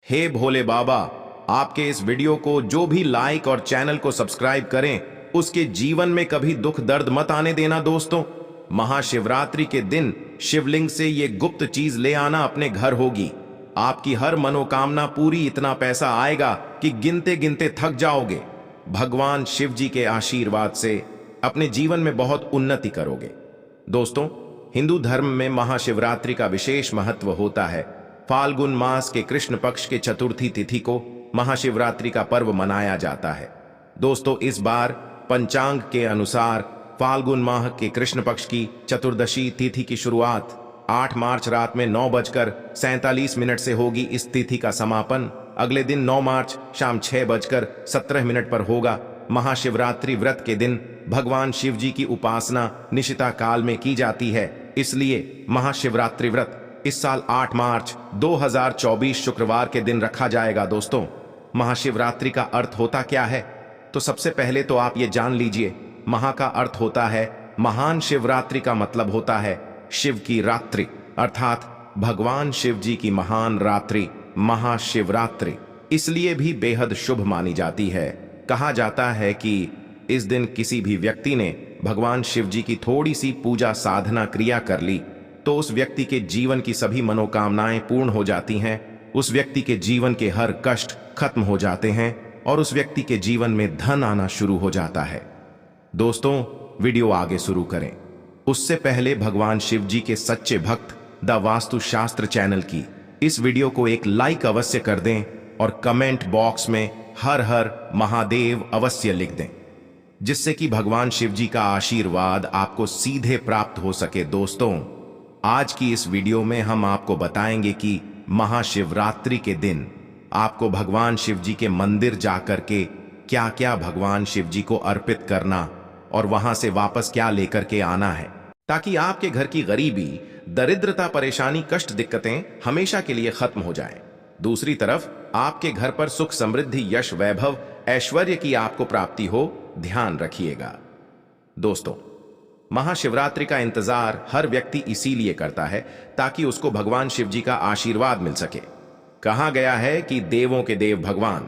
हे भोले बाबा, आपके इस वीडियो को जो भी लाइक और चैनल को सब्सक्राइब करें, उसके जीवन में कभी दुख दर्द मत आने देना। दोस्तों, महाशिवरात्रि के दिन शिवलिंग से ये गुप्त चीज ले आना अपने घर होगी। आपकी हर मनोकामना पूरी, इतना पैसा आएगा कि गिनते गिनते थक जाओगे। भगवान शिव जी के आशीर्वाद से अपने जीवन में बहुत उन्नति करोगे। दोस्तों, हिंदू धर्म में महाशिवरात्रि का विशेष महत्व होता है। फाल्गुन मास के कृष्ण पक्ष के चतुर्थी तिथि को महाशिवरात्रि का पर्व मनाया जाता है। दोस्तों, इस बार पंचांग के अनुसार फाल्गुन माह के कृष्ण पक्ष की चतुर्दशी तिथि की शुरुआत 8 मार्च रात में 9:47 से होगी। इस तिथि का समापन अगले दिन 9 मार्च शाम 6:17 पर होगा। महाशिवरात्रि व्रत के दिन भगवान शिव जी की उपासना निशिता काल में की जाती है, इसलिए महाशिवरात्रि व्रत इस साल 8 मार्च 2024 शुक्रवार के दिन रखा जाएगा। दोस्तों, महाशिवरात्रि का अर्थ होता क्या है? तो सबसे पहले तो आप ये जान लीजिए, महा का अर्थ होता है महान, शिवरात्रि का मतलब होता है शिव की रात्रि, अर्थात भगवान शिव जी की महान रात्रि महाशिवरात्रि इसलिए भी बेहद शुभ मानी जाती है। कहा जाता है कि इस दिन किसी भी व्यक्ति ने भगवान शिव जी की थोड़ी सी पूजा साधना क्रिया कर ली तो उस व्यक्ति के जीवन की सभी मनोकामनाएं पूर्ण हो जाती हैं, उस व्यक्ति के जीवन के हर कष्ट खत्म हो जाते हैं और उस व्यक्ति के जीवन में धन आना शुरू हो जाता है। दोस्तों, वीडियो आगे शुरू करें उससे पहले भगवान शिव जी के सच्चे भक्त द वास्तु शास्त्र चैनल की इस वीडियो को एक लाइक अवश्य कर दें और कमेंट बॉक्स में हर हर महादेव अवश्य लिख दें, जिससे कि भगवान शिव जी का आशीर्वाद आपको सीधे प्राप्त हो सके। दोस्तों, आज की इस वीडियो में हम आपको बताएंगे कि महाशिवरात्रि के दिन आपको भगवान शिव जी के मंदिर जाकर के क्या क्या भगवान शिव जी को अर्पित करना और वहां से वापस क्या लेकर के आना है, ताकि आपके घर की गरीबी, दरिद्रता, परेशानी, कष्ट, दिक्कतें हमेशा के लिए खत्म हो जाएं। दूसरी तरफ आपके घर पर सुख, समृद्धि, यश, वैभव, ऐश्वर्य की आपको प्राप्ति हो, ध्यान रखिएगा। दोस्तों, महाशिवरात्रि का इंतजार हर व्यक्ति इसीलिए करता है ताकि उसको भगवान शिव जी का आशीर्वाद मिल सके। कहा गया है कि देवों के देव भगवान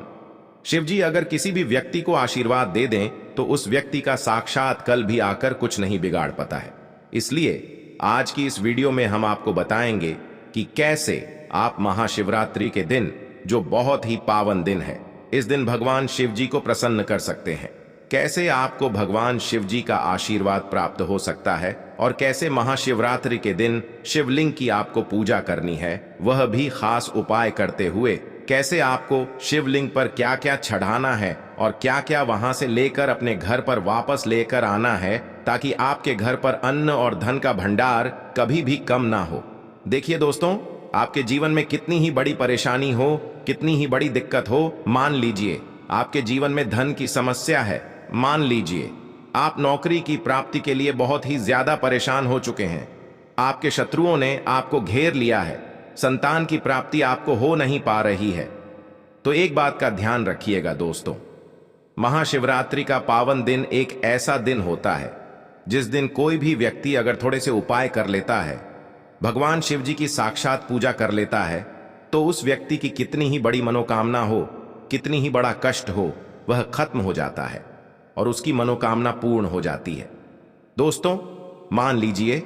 शिव जी अगर किसी भी व्यक्ति को आशीर्वाद दे दें तो उस व्यक्ति का साक्षात कल भी आकर कुछ नहीं बिगाड़ पाता है। इसलिए आज की इस वीडियो में हम आपको बताएंगे कि कैसे आप महाशिवरात्रि के दिन, जो बहुत ही पावन दिन है, इस दिन भगवान शिव जी को प्रसन्न कर सकते हैं, कैसे आपको भगवान शिव जी का आशीर्वाद प्राप्त हो सकता है और कैसे महाशिवरात्रि के दिन शिवलिंग की आपको पूजा करनी है, वह भी खास उपाय करते हुए कैसे आपको शिवलिंग पर क्या क्या चढ़ाना है और क्या क्या वहां से लेकर अपने घर पर वापस लेकर आना है, ताकि आपके घर पर अन्न और धन का भंडार कभी भी कम ना हो। देखिए दोस्तों, आपके जीवन में कितनी ही बड़ी परेशानी हो, कितनी ही बड़ी दिक्कत हो, मान लीजिए आपके जीवन में धन की समस्या है, मान लीजिए आप नौकरी की प्राप्ति के लिए बहुत ही ज्यादा परेशान हो चुके हैं, आपके शत्रुओं ने आपको घेर लिया है, संतान की प्राप्ति आपको हो नहीं पा रही है, तो एक बात का ध्यान रखिएगा दोस्तों, महाशिवरात्रि का पावन दिन एक ऐसा दिन होता है जिस दिन कोई भी व्यक्ति अगर थोड़े से उपाय कर लेता है, भगवान शिव जी की साक्षात पूजा कर लेता है, तो उस व्यक्ति की कितनी ही बड़ी मनोकामना हो, कितनी ही बड़ा कष्ट हो, वह खत्म हो जाता है और उसकी मनोकामना पूर्ण हो जाती है। दोस्तों, मान लीजिए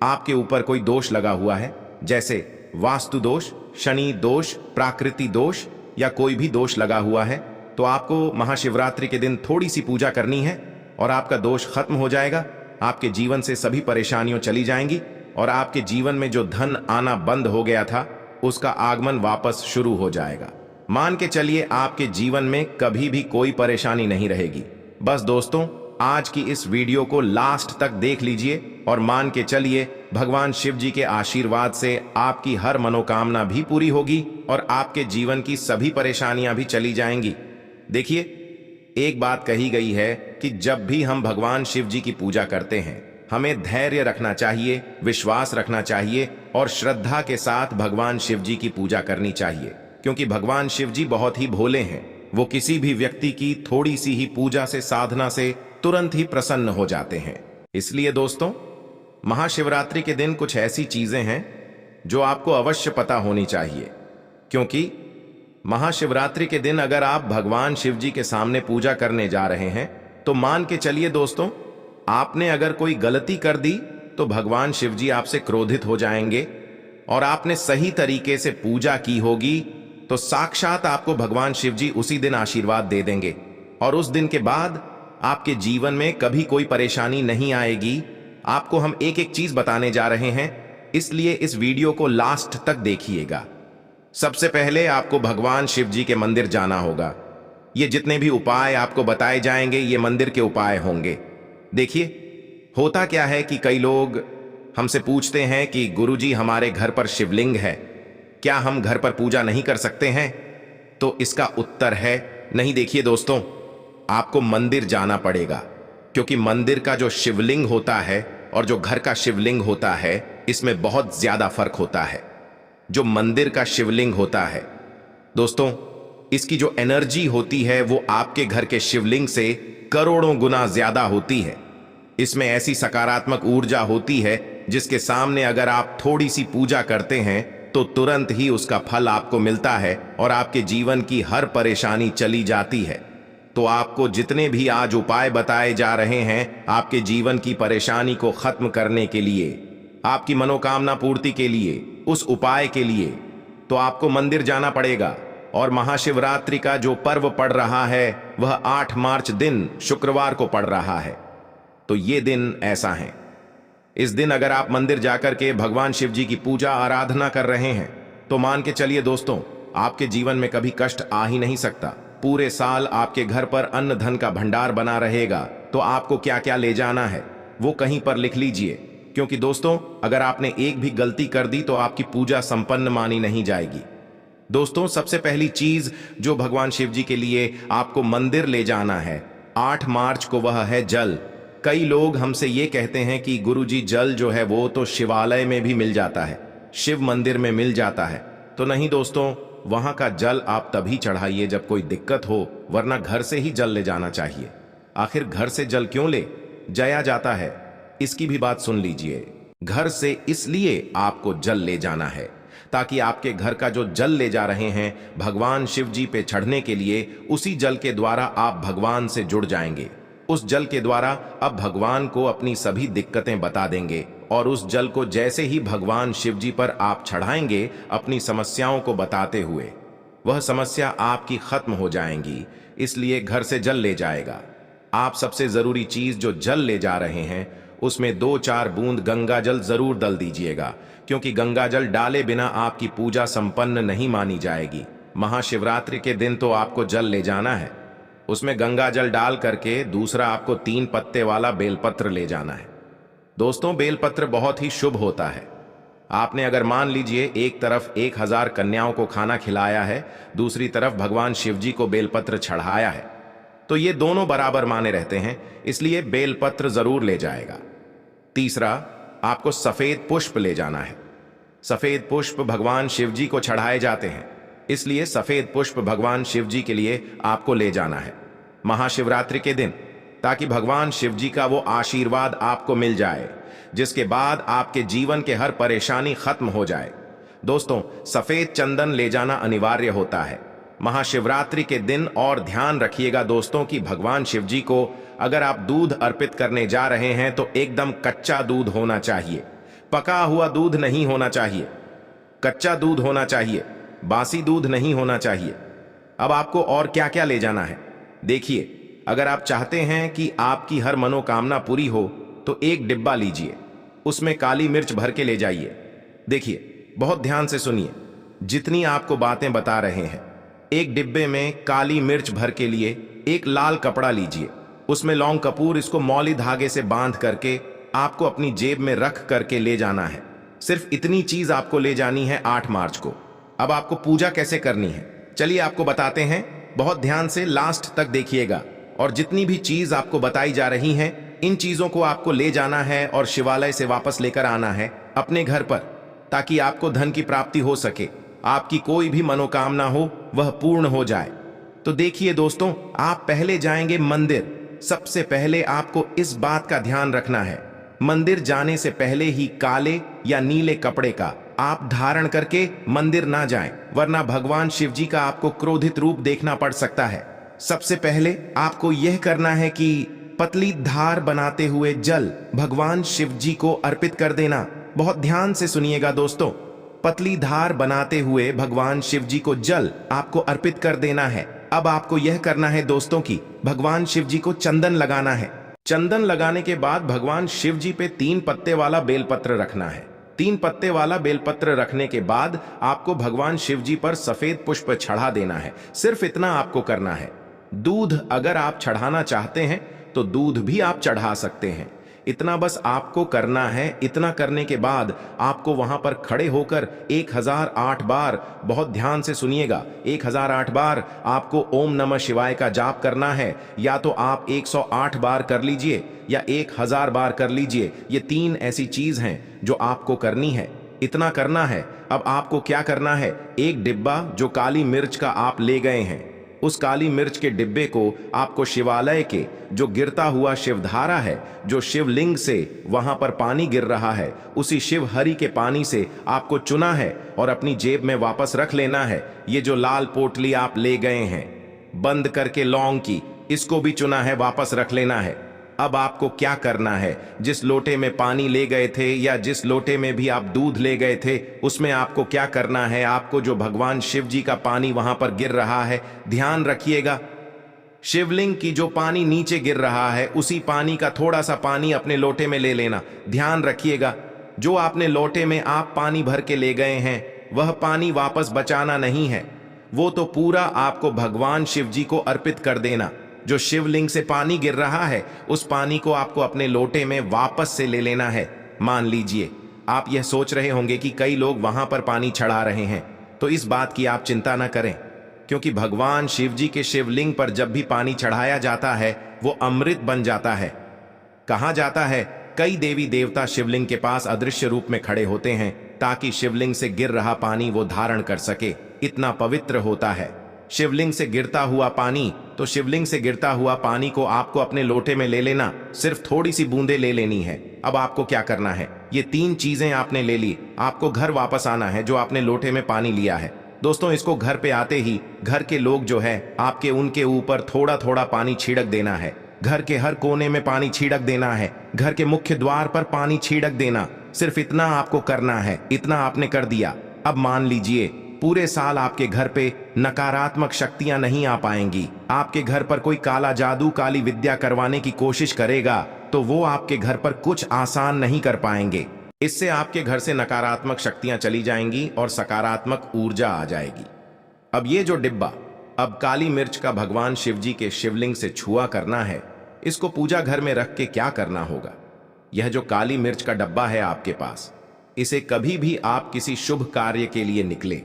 आपके ऊपर कोई दोष लगा हुआ है, जैसे वास्तु दोष, शनि दोष, प्राकृति दोष या कोई भी दोष लगा हुआ है, तो आपको महाशिवरात्रि के दिन थोड़ी सी पूजा करनी है और आपका दोष खत्म हो जाएगा। आपके जीवन से सभी परेशानियां चली जाएंगी और आपके जीवन में जो धन आना बंद हो गया था, उसका आगमन वापस शुरू हो जाएगा। मान के चलिए आपके जीवन में कभी भी कोई परेशानी नहीं रहेगी। बस दोस्तों, आज की इस वीडियो को लास्ट तक देख लीजिए और मान के चलिए भगवान शिव जी के आशीर्वाद से आपकी हर मनोकामना भी पूरी होगी और आपके जीवन की सभी परेशानियां भी चली जाएंगी। देखिए, एक बात कही गई है कि जब भी हम भगवान शिव जी की पूजा करते हैं, हमें धैर्य रखना चाहिए, विश्वास रखना चाहिए और श्रद्धा के साथ भगवान शिव जी की पूजा करनी चाहिए, क्योंकि भगवान शिव जी बहुत ही भोले हैं। वो किसी भी व्यक्ति की थोड़ी सी ही पूजा से, साधना से तुरंत ही प्रसन्न हो जाते हैं। इसलिए दोस्तों, महाशिवरात्रि के दिन कुछ ऐसी चीजें हैं जो आपको अवश्य पता होनी चाहिए, क्योंकि महाशिवरात्रि के दिन अगर आप भगवान शिव जी के सामने पूजा करने जा रहे हैं तो मान के चलिए दोस्तों, आपने अगर कोई गलती कर दी तो भगवान शिव जी आपसे क्रोधित हो जाएंगे, और आपने सही तरीके से पूजा की होगी तो साक्षात आपको भगवान शिव जी उसी दिन आशीर्वाद दे देंगे, और उस दिन के बाद आपके जीवन में कभी कोई परेशानी नहीं आएगी। आपको हम एक एक चीज बताने जा रहे हैं, इसलिए इस वीडियो को लास्ट तक देखिएगा। सबसे पहले आपको भगवान शिव जी के मंदिर जाना होगा। ये जितने भी उपाय आपको बताए जाएंगे ये मंदिर के उपाय होंगे। देखिए, होता क्या है कि कई लोग हमसे पूछते हैं कि गुरुजी हमारे घर पर शिवलिंग है, क्या हम घर पर पूजा नहीं कर सकते हैं? तो इसका उत्तर है नहीं। देखिए दोस्तों, आपको मंदिर जाना पड़ेगा, क्योंकि मंदिर का जो शिवलिंग होता है और जो घर का शिवलिंग होता है इसमें बहुत ज्यादा फर्क होता है। जो मंदिर का शिवलिंग होता है दोस्तों, इसकी जो एनर्जी होती है वो आपके घर के शिवलिंग से करोड़ों गुना ज्यादा होती है। इसमें ऐसी सकारात्मक ऊर्जा होती है जिसके सामने अगर आप थोड़ी सी पूजा करते हैं तो तुरंत ही उसका फल आपको मिलता है और आपके जीवन की हर परेशानी चली जाती है। तो आपको जितने भी आज उपाय बताए जा रहे हैं आपके जीवन की परेशानी को खत्म करने के लिए, आपकी मनोकामना पूर्ति के लिए, उस उपाय के लिए तो आपको मंदिर जाना पड़ेगा। और महाशिवरात्रि का जो पर्व पड़ रहा है वह 8 मार्च दिन शुक्रवार को पड़ रहा है। तो ये दिन ऐसा है, इस दिन अगर आप मंदिर जाकर के भगवान शिव जी की पूजा आराधना कर रहे हैं तो मान के चलिए दोस्तों, आपके जीवन में कभी कष्ट आ ही नहीं सकता। पूरे साल आपके घर पर अन्न धन का भंडार बना रहेगा। तो आपको क्या क्या ले जाना है वो कहीं पर लिख लीजिए, क्योंकि दोस्तों अगर आपने एक भी गलती कर दी तो आपकी पूजा संपन्न मानी नहीं जाएगी। दोस्तों, सबसे पहली चीज जो भगवान शिव जी के लिए आपको मंदिर ले जाना है 8 मार्च को, वह है जल। कई लोग हमसे ये कहते हैं कि गुरुजी जल जो है वो तो शिवालय में भी मिल जाता है, शिव मंदिर में मिल जाता है। तो नहीं दोस्तों, वहां का जल आप तभी चढ़ाइए जब कोई दिक्कत हो, वरना घर से ही जल ले जाना चाहिए। आखिर घर से जल क्यों ले जाया जाता है, इसकी भी बात सुन लीजिए। घर से इसलिए आपको जल ले जाना है ताकि आपके घर का जो जल ले जा रहे हैं भगवान शिव जी पे चढ़ने के लिए, उसी जल के द्वारा आप भगवान से जुड़ जाएंगे। उस जल के द्वारा अब भगवान को अपनी सभी दिक्कतें बता देंगे, और उस जल को जैसे ही भगवान शिव जी पर आप चढ़ाएंगे अपनी समस्याओं को बताते हुए, वह समस्या आपकी खत्म हो जाएंगी। इसलिए घर से जल ले जाएगा। आप सबसे जरूरी चीज जो जल ले जा रहे हैं उसमें 2-4 बूंद गंगा जल जरूर डाल दीजिएगा, क्योंकि गंगा जल डाले बिना आपकी पूजा संपन्न नहीं मानी जाएगी। महाशिवरात्रि के दिन तो आपको जल ले जाना है, उसमें गंगा जल डाल करके दूसरा आपको 3 पत्ते वाला बेलपत्र ले जाना है। दोस्तों, बेलपत्र बहुत ही शुभ होता है। आपने अगर मान लीजिए एक तरफ 1000 कन्याओं को खाना खिलाया है, दूसरी तरफ भगवान शिव जी को बेलपत्र चढ़ाया है, तो ये दोनों बराबर माने रहते हैं, इसलिए बेलपत्र जरूर ले जाएगा। तीसरा, आपको सफेद पुष्प ले जाना है। सफेद पुष्प भगवान शिव जी को चढ़ाए जाते हैं, इसलिए सफेद पुष्प भगवान शिव जी के लिए आपको ले जाना है महाशिवरात्रि के दिन, ताकि भगवान शिव जी का वो आशीर्वाद आपको मिल जाए, जिसके बाद आपके जीवन के हर परेशानी खत्म हो जाए। दोस्तों, सफेद चंदन ले जाना अनिवार्य होता है महाशिवरात्रि के दिन। और ध्यान रखिएगा दोस्तों कि भगवान शिव जी को अगर आप दूध अर्पित करने जा रहे हैं तो एकदम कच्चा दूध होना चाहिए, पका हुआ दूध नहीं होना चाहिए, कच्चा दूध होना चाहिए, बासी दूध नहीं होना चाहिए। अब आपको और क्या क्या ले जाना है देखिए। अगर आप चाहते हैं कि आपकी हर मनोकामना पूरी हो तो एक डिब्बा लीजिए, उसमें काली मिर्च भर के ले जाइए। देखिए, बहुत ध्यान से सुनिए, जितनी आपको बातें बता रहे हैं, एक डिब्बे में काली मिर्च भर के लिए एक लाल कपड़ा लीजिए, उसमें लौंग कपूर इसको मौली धागे से बांध करके आपको अपनी जेब में रख करके ले जाना है। सिर्फ इतनी चीज आपको ले जानी है 8 मार्च को। अब आपको पूजा कैसे करनी है चलिए आपको बताते हैं, बहुत ध्यान से लास्ट तक देखिएगा। और जितनी भी चीज आपको बताई जा रही हैं, इन चीजों को आपको ले जाना है और शिवालय से वापस लेकर आना है अपने घर पर, ताकि आपको धन की प्राप्ति हो सके, आपकी कोई भी मनोकामना हो वह पूर्ण हो जाए। तो देखिए दोस्तों, आप पहले जाएंगे मंदिर। सबसे पहले आपको इस बात का ध्यान रखना है, मंदिर जाने से पहले ही काले या नीले कपड़े का आप धारण करके मंदिर ना जाएं, वरना भगवान शिव जी का आपको क्रोधित रूप देखना पड़ सकता है। सबसे पहले आपको यह करना है कि पतली धार बनाते हुए जल भगवान शिव जी को अर्पित कर देना। बहुत ध्यान से सुनिएगा दोस्तों, पतली धार बनाते हुए भगवान शिव जी को जल आपको अर्पित कर देना है। अब आपको यह करना है दोस्तों कि भगवान शिव जी को चंदन लगाना है। चंदन लगाने के बाद भगवान शिव जी पे 3 पत्ते वाला बेलपत्र रखना है। 3 पत्ते वाला बेलपत्र रखने के बाद आपको भगवान शिव जी पर सफेद पुष्प चढ़ा देना है। सिर्फ इतना आपको करना है। दूध अगर आप चढ़ाना चाहते हैं तो दूध भी आप चढ़ा सकते हैं। इतना बस आपको करना है। इतना करने के बाद आपको वहां पर खड़े होकर 1008 बार, बहुत ध्यान से सुनिएगा, 1008 बार आपको ओम नमः शिवाय का जाप करना है। या तो आप 108 बार कर लीजिए या 1000 बार कर लीजिए। ये 3 ऐसी चीज हैं जो आपको करनी है। इतना करना है। अब आपको क्या करना है, एक डिब्बा जो काली मिर्च का आप ले गए हैं, उस काली मिर्च के डिब्बे को आपको शिवालय के जो गिरता हुआ शिवधारा है, जो शिवलिंग से वहां पर पानी गिर रहा है, उसी शिव हरि के पानी से आपको चुना है और अपनी जेब में वापस रख लेना है। ये जो लाल पोटली आप ले गए हैं बंद करके लौंग की, इसको भी चुना है, वापस रख लेना है। अब आपको क्या करना है, जिस लोटे में पानी ले गए थे या जिस लोटे में भी आप दूध ले गए थे, उसमें आपको क्या करना है, आपको जो भगवान शिव जी का पानी वहां पर गिर रहा है, ध्यान रखिएगा, शिवलिंग की जो पानी नीचे गिर रहा है, उसी पानी का थोड़ा सा पानी अपने लोटे में ले लेना। ध्यान रखिएगा, जो आपने लोटे में आप पानी भर के ले गए हैं, वह पानी वापस बचाना नहीं है। वो तो पूरा आपको भगवान शिव जी को अर्पित कर देना। जो शिवलिंग से पानी गिर रहा है, उस पानी को आपको अपने लोटे में वापस से ले लेना है। मान लीजिए आप यह सोच रहे होंगे कि कई लोग वहां पर पानी चढ़ा रहे हैं, तो इस बात की आप चिंता ना करें, क्योंकि भगवान शिव जी के शिवलिंग पर जब भी पानी चढ़ाया जाता है वो अमृत बन जाता है। कहा जाता है कई देवी देवता शिवलिंग के पास अदृश्य रूप में खड़े होते हैं ताकि शिवलिंग से गिर रहा पानी वो धारण कर सके। इतना पवित्र होता है शिवलिंग से गिरता हुआ पानी। तो शिवलिंग से गिरता हुआ पानी को आपको अपने लोटे में ले लेना, सिर्फ थोड़ी सी बूंदे ले लेनी है। अब आपको क्या करना है, ये 3 चीजें आपने ले ली, आपको घर वापस आना है जो आपने लोटे में पानी लिया है। दोस्तों, इसको घर पे आते ही घर के लोग जो है आपके उनके ऊपर थोड़ा थोड़ा पानी छिड़क देना है। घर के हर कोने में पानी छिड़क देना है, घर के मुख्य द्वार पर पानी छिड़क देना। सिर्फ इतना आपको करना है। इतना आपने कर दिया। अब मान लीजिए पूरे साल आपके घर पे नकारात्मक शक्तियां नहीं आ पाएंगी। आपके घर पर कोई काला जादू, काली विद्या करवाने की कोशिश करेगा तो वो आपके घर पर कुछ आसान नहीं कर पाएंगे। इससे आपके घर से नकारात्मक शक्तियां चली जाएंगी और सकारात्मक ऊर्जा आ जाएगी। अब ये जो डिब्बा अब काली मिर्च का भगवान शिव जी के शिवलिंग से छुआ करना है, इसको पूजा घर में रख के क्या करना होगा, यह जो काली मिर्च का डब्बा है आपके पास, इसे कभी भी आप किसी शुभ कार्य के लिए निकले,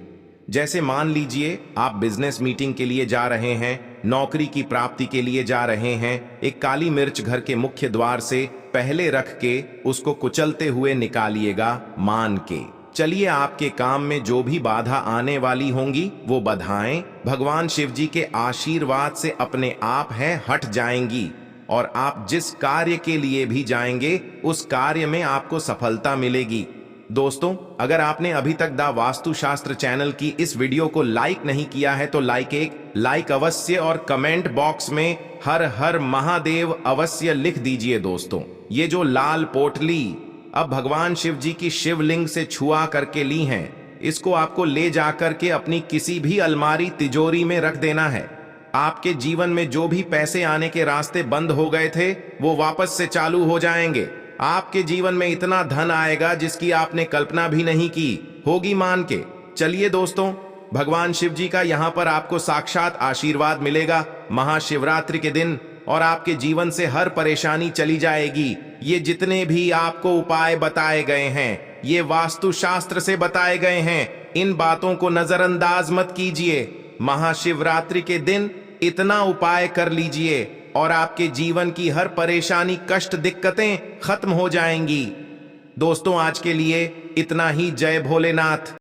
जैसे मान लीजिए आप बिजनेस मीटिंग के लिए जा रहे हैं, नौकरी की प्राप्ति के लिए जा रहे हैं, एक काली मिर्च घर के मुख्य द्वार से पहले रख के उसको कुचलते हुए निकालिएगा मान के। चलिए आपके काम में जो भी बाधा आने वाली होंगी वो बाधाएं भगवान शिव जी के आशीर्वाद से अपने आप है हट जाएंगी और आप जिस कार्य के लिए भी जाएंगे उस कार्य में आपको सफलता मिलेगी। दोस्तों, अगर आपने अभी तक द वास्तुशास्त्र चैनल की इस वीडियो को लाइक नहीं किया है तो लाइक अवश्य और कमेंट बॉक्स में हर हर महादेव अवश्य लिख दीजिए। दोस्तों, ये जो लाल पोटली अब भगवान शिव जी की शिवलिंग से छुआ करके ली हैं, इसको आपको ले जाकर के अपनी किसी भी अलमारी तिजोरी में रख देना है। आपके जीवन में जो भी पैसे आने के रास्ते बंद हो गए थे वो वापस से चालू हो जाएंगे। आपके जीवन में इतना धन आएगा जिसकी आपने कल्पना भी नहीं की होगी, मान के चलिए। दोस्तों, भगवान शिव जी का यहाँ पर आपको साक्षात आशीर्वाद मिलेगा महाशिवरात्रि के दिन और आपके जीवन से हर परेशानी चली जाएगी। ये जितने भी आपको उपाय बताए गए हैं ये वास्तुशास्त्र से बताए गए हैं, इन बातों को नजरअंदाज मत कीजिए। महाशिवरात्रि के दिन इतना उपाय कर लीजिए और आपके जीवन की हर परेशानी, कष्ट, दिक्कतें खत्म हो जाएंगी। दोस्तों, आज के लिए इतना ही। जय भोलेनाथ।